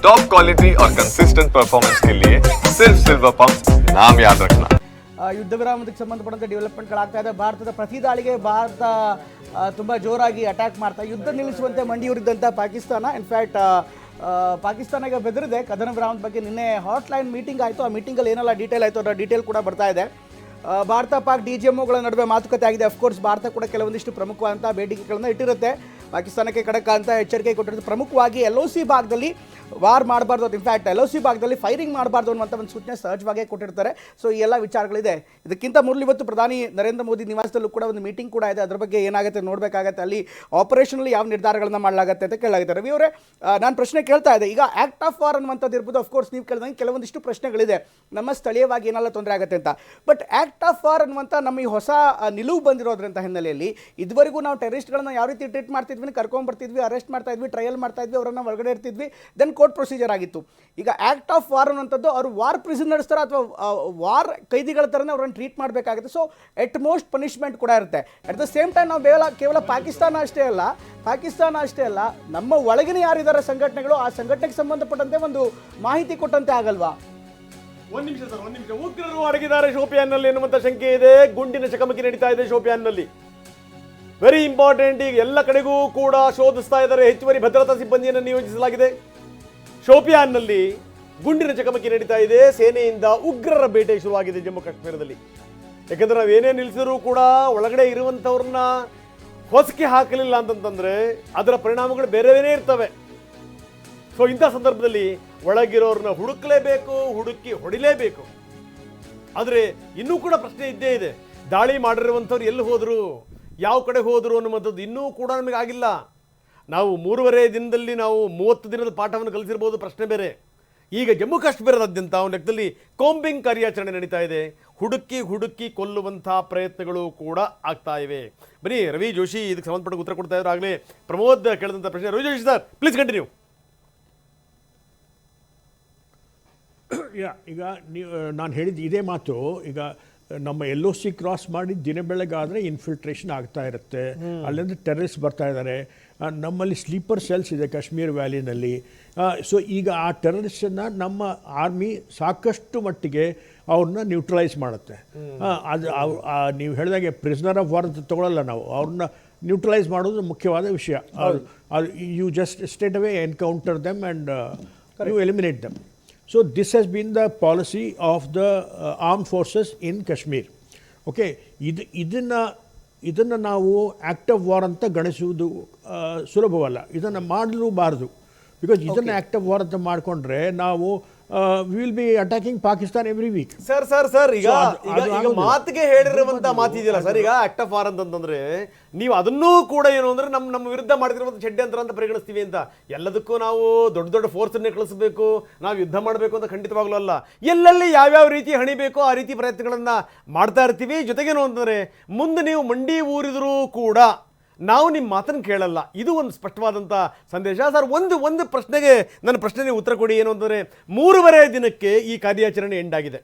Top quality और consistent performance के लिए सिर्फ सिल्वर पंप नाम याद रखना. ಯುದ್ಧ ವಿರಾಮಕ್ಕೆ ಸಂಬಂಧಪಟ್ಟಂತೆ ಡೆವಲಪ್ಮೆಂಟ್ಗಳಾಗ್ತಾ ಇದೆ. ಭಾರತದ ಪ್ರತಿ ದಾಳಿಗೆ ಭಾರತ ತುಂಬ ಜೋರಾಗಿ ಅಟ್ಯಾಕ್ ಮಾಡ್ತಾ ಯುದ್ಧ ನಿಲ್ಲಿಸುವಂತೆ ಮಂಡಿಯೂರಿದ್ದಂಥ ಪಾಕಿಸ್ತಾನ ಇನ್ಫ್ಯಾಕ್ಟ್ ಪಾಕಿಸ್ತಾನ ಈಗ ಬೆದರಿದೆ. ಕದನ ವಿರಾಮದ ಬಗ್ಗೆ ನಿನ್ನೆ ಹಾಟ್ಲೈನ್ ಮೀಟಿಂಗ್ ಆಯಿತು. ಆ ಮೀಟಿಂಗಲ್ಲಿ ಏನೆಲ್ಲ ಡೀಟೇಲ್ ಆಯಿತು ಅದರ ಡೀಟೇಲ್ ಕೂಡ ಬರ್ತಾ ಇದೆ. ಭಾರತ ಪಾಕ್ DGMOಗಳ ನಡುವೆ ಮಾತುಕತೆ ಆಗಿದೆ. ಅಫ್ಕೋರ್ಸ್ ಭಾರತ ಕೂಡ ಕೆಲವೊಂದಿಷ್ಟು ಪ್ರಮುಖವಾದಂಥ ಬೇಡಿಕೆಗಳನ್ನು ಇಟ್ಟಿರುತ್ತೆ. ಪಾಕಿಸ್ತಾನಕ್ಕೆ ಖಡಕ್ ಅಂತ ಎಚ್ಚರಿಕೆ ಕೊಟ್ಟಿರುತ್ತೆ. ಪ್ರಮುಖವಾಗಿ LOC ಭಾಗದಲ್ಲಿ ವಾರ್ ಮಾಡಬಾರ್ದು ಅಂತ, ಇನ್ಫ್ಯಾಕ್ಟ್ LOC ಭಾಗದಲ್ಲಿ ಫೈರಿಂಗ್ ಮಾಡಬಾರ್ದು ಅನ್ನುವಂಥ ಒಂದು ಸೂಚನೆ ಸಹಜವಾಗಿ ಕೊಟ್ಟಿರ್ತಾರೆ. ಸೊ ಈ ಎಲ್ಲ ವಿಚಾರಗಳಿದೆ. ಇದಕ್ಕಿಂತ ಮೊದಲು ಇವತ್ತು ಪ್ರಧಾನಿ ನರೇಂದ್ರ ಮೋದಿ ನಿವಾಸದಲ್ಲೂ ಕೂಡ ಒಂದು ಮೀಟಿಂಗ್ ಕೂಡ ಇದೆ. ಅದ್ರ ಬಗ್ಗೆ ಏನಾಗುತ್ತೆ ನೋಡಬೇಕಾಗತ್ತೆ. ಅಲ್ಲಿ ಆಪರೇಷನಲ್ಲಿ ಯಾವ ನಿರ್ಧಾರಗಳನ್ನು ಮಾಡಲಾಗುತ್ತೆ ಅಂತ ಕೇಳಲಾಗುತ್ತೆ. ರವಿ ಅವರೇ, ನಾನು ಪ್ರಶ್ನೆ ಕೇಳ್ತಾ ಇದ್ದೆ. ಈಗ ಆ್ಯಕ್ಟ್ ಆಫ್ ವಾರ್ ಅನ್ನುವಂಥದ್ದು ಇರ್ಬೋದು. ಅಫ್ಕೋರ್ಸ್ ನೀವು ಕೇಳಿದಂಗೆ ಕೆಲವೊಂದಿಷ್ಟು ಪ್ರಶ್ನೆಗಳಿದೆ ನಮ್ಮ ಸ್ಥಳೀಯವಾಗಿ ಏನೆಲ್ಲ ತೊಂದರೆ ಆಗುತ್ತೆ ಅಂತ. ಬಟ್ ಆ್ಯಕ್ಟ್ ಆಫ್ ವಾರ್ ಅನ್ನುವಂಥ ನಮ್ಮ ಈ ಹೊಸ ನಿಲುವು ಬಂದಿರೋದ್ರಂಥ ಹಿನ್ನೆಲೆಯಲ್ಲಿ ಇದುವರೆಗೂ ನಾವು ಟೆರರಿಸ್ಟ್ಗಳನ್ನ ಯಾವ ರೀತಿ ಟ್ರೀಟ್ ಮಾಡ್ತಿದ್ವಿ, ಕರ್ಕೊಂಡ್ಬರ್ತಿದ್ವಿ, ಅರೆಸ್ಟ್ ಮಾಡ್ತಾ ಇದ್ವಿ, ಟ್ರಯಲ್ ಮಾಡ್ತಾ ಇದ್ವಿ, ಅವರನ್ನು ಒಳಗಡೆ ಇರ್ತಿದ್ವಿ, ದೆನ್ ಕೋರ್ಟ್ ಪ್ರೊಸೀಜರ್ ಆಗಿತ್ತು. ಈಗ ಆ್ಯಕ್ಟ್ ಆಫ್ ವಾರ್ ಅನ್ನುವಂಥದ್ದು ಅವರು ವಾರ್ ಪ್ರಿಸನರ್ಸ್ ಥರ ಅಥವಾ ವಾರ್ ಕೈದಿಗಳ ಥರನೇ ಅವ್ರನ್ನ ಟ್ರೀಟ್ ಮಾಡಬೇಕಾಗುತ್ತೆ. ಸೊ ಎಟ್ ಮೋಸ್ಟ್ ಪನಿಷ್ಮೆಂಟ್ ಕೂಡ ಇರುತ್ತೆ. ಅಟ್ ದ ಸೇಮ್ ಟೈಮ್ ನಾವು ಕೇವಲ ಪಾಕಿಸ್ತಾನ ಅಷ್ಟೇ ಅಲ್ಲ ನಮ್ಮ ಒಳಗಿನ ಯಾರಿದ್ದಾರೆ ಸಂಘಟನೆಗಳು, ಆ ಸಂಘಟನೆಗೆ ಸಂಬಂಧಪಟ್ಟಂತೆ ಒಂದು ಮಾಹಿತಿ ಕೊಟ್ಟಂತೆ ಆಗಲ್ವಾ? ಒಂದು ನಿಮಿಷ. ಉಗ್ರರು ಅಡಗಿದ್ದಾರೆ ಶೋಪಿಯಾನ್ನಲ್ಲಿ ಎನ್ನುವಂತ ಶಂಕೆ ಇದೆ. ಗುಂಡಿನ ಚಕಮಕಿ ನಡೀತಾ ಇದೆ ಶೋಪಿಯಾನ್ನಲ್ಲಿ. Very important. ಈಗ ಎಲ್ಲ ಕಡೆಗೂ ಕೂಡ ಶೋಧಿಸ್ತಾ ಇದ್ದಾರೆ. ಹೆಚ್ಚುವರಿ ಭದ್ರತಾ ಸಿಬ್ಬಂದಿಯನ್ನು ನಿಯೋಜಿಸಲಾಗಿದೆ. ಶೋಪಿಯಾನ್ನಲ್ಲಿ ಗುಂಡಿನ ಚಕಮಕಿ ನಡೀತಾ ಇದೆ. ಸೇನೆಯಿಂದ ಉಗ್ರರ ಬೇಟೆ ಶುರುವಾಗಿದೆ ಜಮ್ಮು ಕಾಶ್ಮೀರದಲ್ಲಿ. ಯಾಕಂದ್ರೆ ನಾವು ಏನೇ ನಿಲ್ಲಿಸಿದ್ರು ಕೂಡ ಒಳಗಡೆ ಇರುವಂಥವ್ರನ್ನ ಹೊಸಕಿ ಹಾಕಲಿಲ್ಲ ಅಂತಂತಂದ್ರೆ ಅದರ ಪರಿಣಾಮಗಳು ಬೇರೆ ಬೇರೆ ಇರ್ತವೆ. ಸೊ ಇಂಥ ಸಂದರ್ಭದಲ್ಲಿ ಒಳಗಿರೋರನ್ನ ಹುಡುಕಿ ಹೊಡಿಲೇಬೇಕು. ಆದರೆ ಇನ್ನೂ ಕೂಡ ಪ್ರಶ್ನೆ ಇದ್ದೇ ಇದೆ. ದಾಳಿ ಮಾಡಿರುವಂಥವ್ರು ಎಲ್ಲಿ ಹೋದರು, ಯಾವ ಕಡೆ ಹೋದರು ಅನ್ನುವಂಥದ್ದು ಇನ್ನೂ ಕೂಡ ನಮಗೆ ಆಗಿಲ್ಲ. ನಾವು 3.5 ದಿನದಲ್ಲಿ ನಾವು 30 ದಿನದ ಪಾಠವನ್ನು ಕಲಿಸಿರ್ಬೋದು, ಪ್ರಶ್ನೆ ಬೇರೆ. ಈಗ ಜಮ್ಮು ಕಾಶ್ಮೀರದಾದ್ಯಂತ ಒಂದು ಲೆಕ್ಕದಲ್ಲಿ ಕೋಂಬಿಂಗ್ ಕಾರ್ಯಾಚರಣೆ ನಡೀತಾ ಇದೆ. ಹುಡುಕಿ ಕೊಲ್ಲುವಂಥ ಪ್ರಯತ್ನಗಳು ಕೂಡ ಆಗ್ತಾ ಇವೆ. ಬನ್ನಿ ರವಿ ಜೋಶಿ ಇದಕ್ಕೆ ಸಂಬಂಧಪಟ್ಟ ಉತ್ತರ ಕೊಡ್ತಾ ಇದ್ರು. ಆಗಲೇ ಪ್ರಮೋದ್ ಕೇಳಿದಂಥ ಪ್ರಶ್ನೆ. Ravi Joshi sir, please continue. ಈಗ ನೀವು ನಾನು ಹೇಳಿದ್ದು ಇದೇ ಮಾತು. ಈಗ ನಮ್ಮ LOC ಕ್ರಾಸ್ ಮಾಡಿ ದಿನ ಬೆಳಗಾದರೆ ಇನ್ಫಿಲ್ಟ್ರೇಷನ್ ಆಗ್ತಾ ಇರುತ್ತೆ. ಅಲ್ಲಿಂದ ಟೆರರಿಸ್ಟ್ ಬರ್ತಾ ಇದ್ದಾರೆ. ನಮ್ಮಲ್ಲಿ ಸ್ಲೀಪರ್ ಸೆಲ್ಸ್ ಇದೆ ಕಾಶ್ಮೀರ್ ವ್ಯಾಲಿನಲ್ಲಿ. ಸೊ ಈಗ ಆ ಟೆರರಿಸ್ಟನ್ನು ನಮ್ಮ ಆರ್ಮಿ ಸಾಕಷ್ಟು ಮಟ್ಟಿಗೆ ಅವ್ರನ್ನ ನ್ಯೂಟ್ರಲೈಸ್ ಮಾಡುತ್ತೆ. ಅದು ನೀವು ಹೇಳಿದಾಗೆ ಪ್ರಿಸ್ನರ್ ಆಫ್ ವಾರ್ ಅಂತ ತೊಗೊಳ್ಳಲ್ಲ ನಾವು. ಅವ್ರನ್ನ ನ್ಯೂಟ್ರಲೈಸ್ ಮಾಡೋದು ಮುಖ್ಯವಾದ ವಿಷಯ. You just straight away encounter them and you eliminate them. So this has been the policy of the armed forces in Kashmir. Okay, ಇದನ್ನು ನಾವು ಆ್ಯಕ್ಟ್ ಆಫ್ ವಾರ್ ಅಂತ ಗಣಿಸುವುದು ಸುಲಭವಲ್ಲ. ಇದನ್ನು ಮಾಡಲೂಬಾರ್ದು. ಬಿಕಾಸ್ ಇದನ್ನು ಆ್ಯಕ್ಟ್ ಆಫ್ ವಾರ್ ಅಂತ ಮಾಡಿಕೊಂಡ್ರೆ ನಾವು will be attacking Pakistan every week. Sir ಈಗ ಮಾತಿಗೆ ಹೇಳಿರುವಂತ ಮಾತಿದೆಯಲ್ಲ ಸರ್, ಈಗ ಆಕ್ಟ್ ಆಫ್ ವಾರ್ ಅಂತಂದ್ರೆ ನೀವು ಅದನ್ನೂ ಕೂಡ ಏನು ಅಂದ್ರೆ ನಮ್ಮ ವಿರುದ್ಧ ಮಾಡ್ತಿರುವಂತ ಷಡ್ಯಂತ್ರ ಅಂತ ಪರಿಗಣಿಸ್ತೀವಿ ಅಂತ. ಎಲ್ಲದಕ್ಕೂ ನಾವು ದೊಡ್ಡ ಫೋರ್ಸನ್ನೇ ಕಳಿಸಬೇಕು, ನಾವು ಯುದ್ಧ ಮಾಡಬೇಕು ಅಂತ ಖಂಡಿತವಾಗ್ಲೂ ಅಲ್ಲ. ಎಲ್ಲೆಲ್ಲಿ ಯಾವ್ಯಾವ ರೀತಿ ಹಣಿಬೇಕು ಆ ರೀತಿ ಪ್ರಯತ್ನಗಳನ್ನ ಮಾಡ್ತಾ ಇರ್ತೀವಿ. ಜೊತೆಗೇನು ಅಂತಂದ್ರೆ ಮುಂದೆ ನೀವು ಮಂಡಿ ಊರಿದರೂ ಕೂಡ ನಾವು ನಿಮ್ಮ ಮಾತನ್ನು ಕೇಳಲ್ಲ. ಇದು ಒಂದು ಸ್ಪಷ್ಟವಾದಂಥ ಸಂದೇಶ. ಸರ್, ಒಂದು ಪ್ರಶ್ನೆಗೆ ನನ್ನ ಪ್ರಶ್ನೆಗೆ ಉತ್ತರ ಕೊಡಿ. ಏನು ಅಂತಂದರೆ 3.5 ದಿನಕ್ಕೆ ಈ ಕಾರ್ಯಾಚರಣೆ ಎಂಡ್ ಆಗಿದೆ.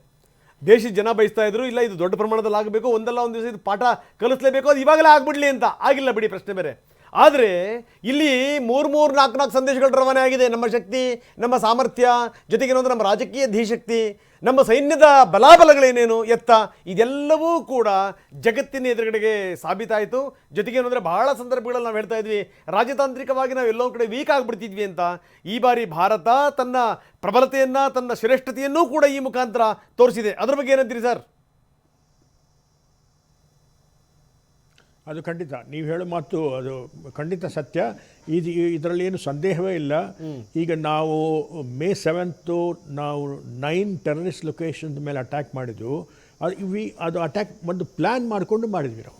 ದೇಶದ ಜನ ಬಯಸ್ತಾ ಇದ್ರು, ಇಲ್ಲ ಇದು ದೊಡ್ಡ ಪ್ರಮಾಣದಲ್ಲಿ ಆಗಬೇಕು, ಒಂದಲ್ಲ ಒಂದು ದಿವಸ ಇದು ಪಾಠ ಕಲಿಸಲೇಬೇಕು, ಅದು ಇವಾಗಲೇ ಆಗ್ಬಿಡ್ಲಿ ಅಂತ. ಆಗಿಲ್ಲ ಬಿಡಿ, ಪ್ರಶ್ನೆ ಬೇರೆ. ಆದರೆ ಇಲ್ಲಿ 4 ಸಂದೇಶಗಳು ರವಾನೆ ಆಗಿದೆ. ನಮ್ಮ ಶಕ್ತಿ, ನಮ್ಮ ಸಾಮರ್ಥ್ಯ, ಜೊತೆಗೇನಂದ್ರೆ ನಮ್ಮ ರಾಜಕೀಯ ಧೀಶಕ್ತಿ, ನಮ್ಮ ಸೈನ್ಯದ ಬಲಾಬಲಗಳೇನೇನು ಎತ್ತ, ಇದೆಲ್ಲವೂ ಕೂಡ ಜಗತ್ತಿನ ಎದುರುಗಡೆಗೆ ಸಾಬೀತಾಯಿತು. ಜೊತೆಗೇನಂದರೆ ಬಹಳ ಸಂದರ್ಭಗಳಲ್ಲಿ ನಾವು ಹೇಳ್ತಾ ಇದ್ವಿ ರಾಜತಾಂತ್ರಿಕವಾಗಿ ನಾವು ಎಲ್ಲೋ ಕಡೆ ವೀಕ್ ಆಗಿಬಿಡ್ತಿದ್ವಿ ಅಂತ. ಈ ಬಾರಿ ಭಾರತ ತನ್ನ ಪ್ರಬಲತೆಯನ್ನು, ತನ್ನ ಶ್ರೇಷ್ಠತೆಯನ್ನೂ ಕೂಡ ಈ ಮುಖಾಂತರ ತೋರಿಸಿದೆ. ಅದ್ರ ಬಗ್ಗೆ ಏನಂತೀರಿ ಸರ್? ಅದು ಖಂಡಿತ ನೀವು ಹೇಳೋ ಮಾತು ಅದು ಖಂಡಿತ ಸತ್ಯ. ಇದರಲ್ಲಿ ಏನು ಸಂದೇಹವೇ ಇಲ್ಲ. ಈಗ ನಾವು May 7th ನಾವು 9 ಟೆರರಿಸ್ಟ್ ಲೊಕೇಶನ್ ಮೇಲೆ ಅಟ್ಯಾಕ್ ಮಾಡಿದ್ವು. ಅದು ಅಟ್ಯಾಕ್ ಒಂದು ಪ್ಲ್ಯಾನ್ ಮಾಡಿಕೊಂಡು ಮಾಡಿದ್ವಿ. ನಾವು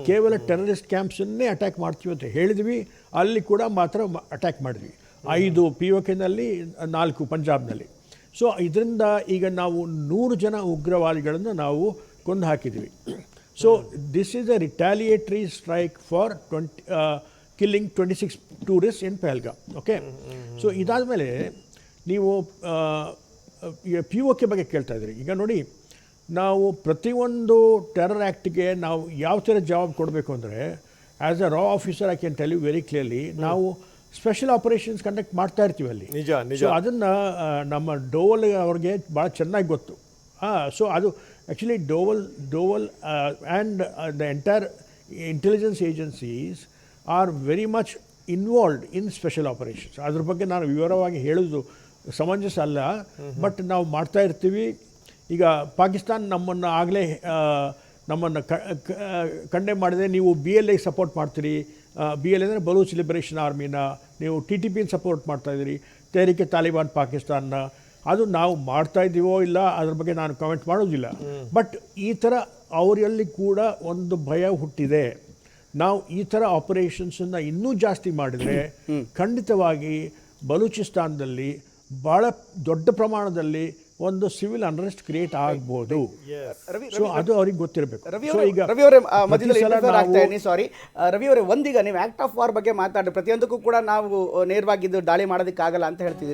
ಕೇವಲ ಟೆರರಿಸ್ಟ್ ಕ್ಯಾಂಪ್ಸನ್ನೇ ಅಟ್ಯಾಕ್ ಮಾಡ್ತೀವಿ ಅಂತ ಹೇಳಿದ್ವಿ. ಅಲ್ಲಿ ಕೂಡ ಮಾತ್ರ ಅಟ್ಯಾಕ್ ಮಾಡಿದ್ವಿ. 5 POKನಲ್ಲಿ, 4 ಪಂಜಾಬ್ನಲ್ಲಿ. ಸೊ ಇದರಿಂದ ಈಗ ನಾವು 100 ಜನ ಉಗ್ರವಾದಿಗಳನ್ನು ನಾವು ಕೊಂದು ಹಾಕಿದ್ವಿ. So this is a retaliatory strike for killing 26 tourists in Pahalgam. Okay. So ಇದಾದಮೇಲೆ ನೀವು POK ಬಗ್ಗೆ ಕೇಳ್ತಾ ಇದ್ದೀರಿ. ಈಗ ನೋಡಿ, ನಾವು ಪ್ರತಿಯೊಂದು ಟೆರರ್ ಆ್ಯಕ್ಟ್ಗೆ ನಾವು ಯಾವ ಥರ ಜವಾಬ್ ಕೊಡಬೇಕು ಅಂದರೆ, ಆ್ಯಸ್ ಅ ರಾ officer I can tell you very clearly, ನಾವು ಸ್ಪೆಷಲ್ ಆಪರೇಷನ್ಸ್ ಕಂಡಕ್ಟ್ ಮಾಡ್ತಾ ಇರ್ತೀವಿ ಅಲ್ಲಿ. ನಿಜ ನಿಜ. ಸೊ ಅದನ್ನು ನಮ್ಮ ಡೋವಲ್ ಅವ್ರಿಗೆ ಭಾಳ ಚೆನ್ನಾಗಿ ಗೊತ್ತು. ಸೊ ಅದು actually Doval and the entire intelligence agencies are very much involved in special operations. ಅದ್ರ ಬಗ್ಗೆ ನಾನು ವಿವರವಾಗಿ ಹೇಳೋದು ಸಮಂಜಸ ಅಲ್ಲ, ಬಟ್ ನಾವು ಮಾಡ್ತಾ ಇರ್ತೀವಿ. ಈಗ ಪಾಕಿಸ್ತಾನ ನಮ್ಮನ್ನು ಆಗಲೇ ನಮ್ಮನ್ನು ಕಂಡೆಮ್ ಮಾಡಿದೆ, ನೀವು BLA ಸಪೋರ್ಟ್ ಮಾಡ್ತೀರಿ. BLA ಅಂದರೆ ಬಲೂಚ್ ಲಿಬರೇಷನ್ ಆರ್ಮಿನ, ನೀವು TTPನ ಸಪೋರ್ಟ್ ಮಾಡ್ತಾಯಿದ್ದೀರಿ, ತೆಹರಿಕೆ ತಾಲಿಬಾನ್ ಪಾಕಿಸ್ತಾನ. ಅದು ನಾವು ಮಾಡ್ತಾ ಇದ್ದೀವೋ ಇಲ್ಲ ಅದ್ರ ಬಗ್ಗೆ ನಾನು ಕಮೆಂಟ್ ಮಾಡೋದಿಲ್ಲ. ಬಟ್ ಈ ಥರ ಅವರಲ್ಲಿ ಕೂಡ ಒಂದು ಭಯ ಹುಟ್ಟಿದೆ. ನಾವು ಈ ಥರ ಆಪರೇಷನ್ಸನ್ನು ಇನ್ನೂ ಜಾಸ್ತಿ ಮಾಡಿದರೆ ಖಂಡಿತವಾಗಿ ಬಲೂಚಿಸ್ತಾನದಲ್ಲಿ ಭಾಳ ದೊಡ್ಡ ಪ್ರಮಾಣದಲ್ಲಿ ಒಂದು ಸಿವಿಲ್ ಅನ್ರೆಸ್ಟ್ ಕ್ರಿಯೇಟ್ ಆಗ್ಬೋದು. ಸೊ ಅದು ಅವ್ರಿಗೆ ಗೊತ್ತಿರಬೇಕು. ರವಿ ಅವರೇ ಸಾರಿ ರವಿ ಅವರೇ, ಒಂದೀಗ ನೀವು ಆಕ್ಟ್ ಆಫ್ ವಾರ್ ಬಗ್ಗೆ ಮಾತಾಡಿ ಪ್ರತಿಯೊಂದಕ್ಕೂ ಕೂಡ ನಾವು ನೇರವಾಗಿದ್ದು ದಾಳಿ ಮಾಡೋದಕ್ಕಾಗಲ್ಲ ಅಂತ ಹೇಳ್ತಿದ್ದೀವಿ.